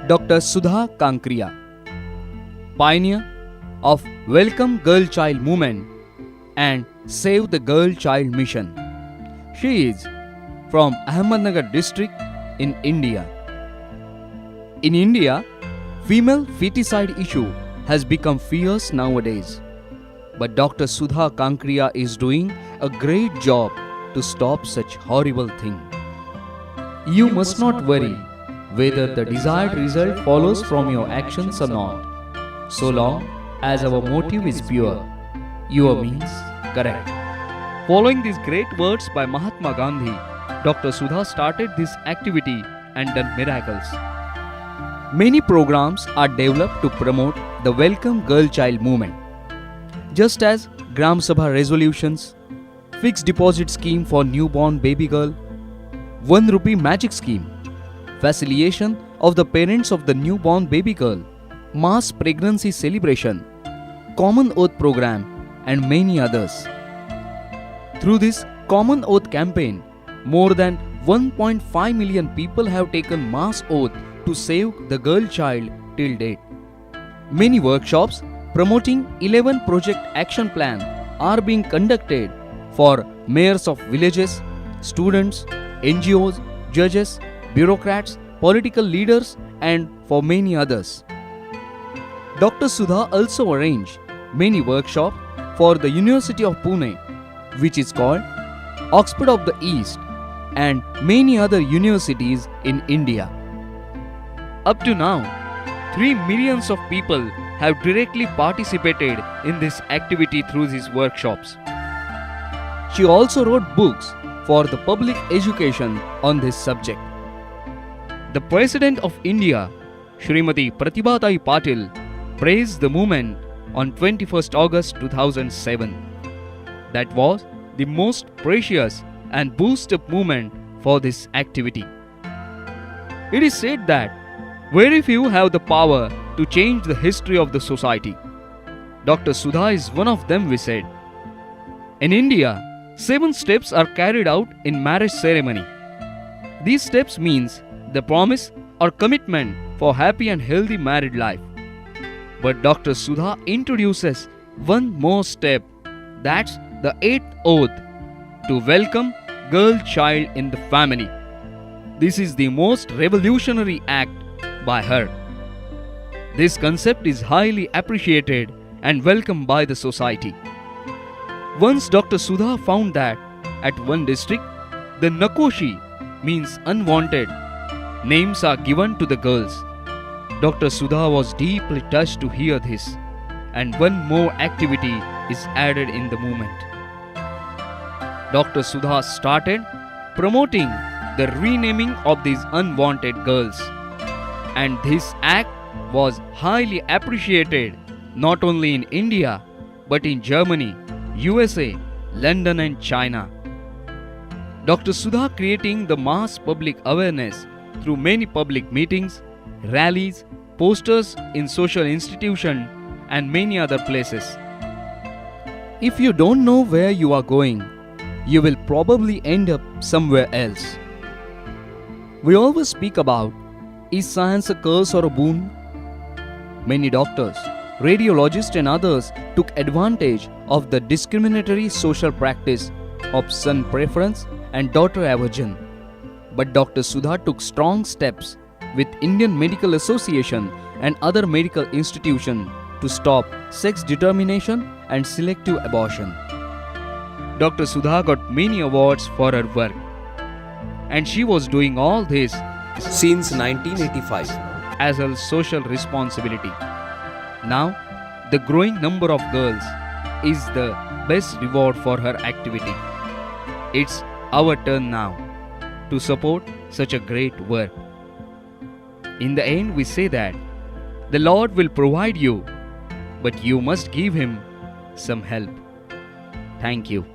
Dr. Sudha Kankriya, pioneer of Welcome Girl Child Movement and Save the Girl Child Mission. She is from Ahmednagar district in India. In India, female feticide issue has become fierce nowadays. But Dr. Sudha Kankriya is doing a great job to stop such horrible thing. You must not worry whether the desired result follows from your actions or not, so long as our motive is pure, your means correct. Following these great words by Mahatma Gandhi, Dr. Sudha started this activity and done miracles. Many programs are developed to promote the Welcome Girl Child movement, just as Gram Sabha resolutions, fixed deposit scheme for newborn baby girl, 1 rupee magic scheme, facilitation of the parents of the newborn baby girl, mass pregnancy celebration, Common Oath program, and many others. Through this Common Oath campaign, more than 1.5 million people have taken mass oath to save the girl child till date. Many workshops promoting 11 project action plan are being conducted for mayors of villages, students, NGOs, judges, bureaucrats, political leaders, and for many others. Dr. Sudha also arranged many workshops for the University of Pune, which is called Oxford of the East, and many other universities in India. Up to now, 3 million of people have directly participated in this activity through these workshops. She also wrote books for the public education on this subject. The President of India, Shrimati Pratibha Patil, praised the movement on 21st August 2007. That was the most precious and boost-up movement for this activity. It is said that very few have the power to change the history of the society. Dr. Sudha is one of them, we said. In India, 7 steps are carried out in marriage ceremony. These steps means the promise or commitment for happy and healthy married life. But Dr. Sudha introduces one more step, that's the 8th oath, to welcome girl child in the family. This is the most revolutionary act by her. This concept is highly appreciated and welcomed by the society. Once Dr. Sudha found that at one district, the Nakoshi means unwanted names are given to the girls. Dr. Sudha was deeply touched to hear this, and one more activity is added in the movement. Dr. Sudha started promoting the renaming of these unwanted girls, and this act was highly appreciated not only in India but in Germany, USA, London and China. Dr. Sudha creating the mass public awareness through many public meetings, rallies, posters in social institutions and many other places. If you don't know where you are going, you will probably end up somewhere else. We always speak about, is science a curse or a boon? Many doctors, radiologists and others took advantage of the discriminatory social practice of son preference and daughter aversion. But Dr. Sudha took strong steps with Indian Medical Association and other medical institutions to stop sex determination and selective abortion. Dr. Sudha got many awards for her work, and she was doing all this since 1985 as her social responsibility. Now, the growing number of girls is the best reward for her activity. It's our turn now to support such a great work. In the end, we say that the Lord will provide you, but you must give Him some help. Thank you.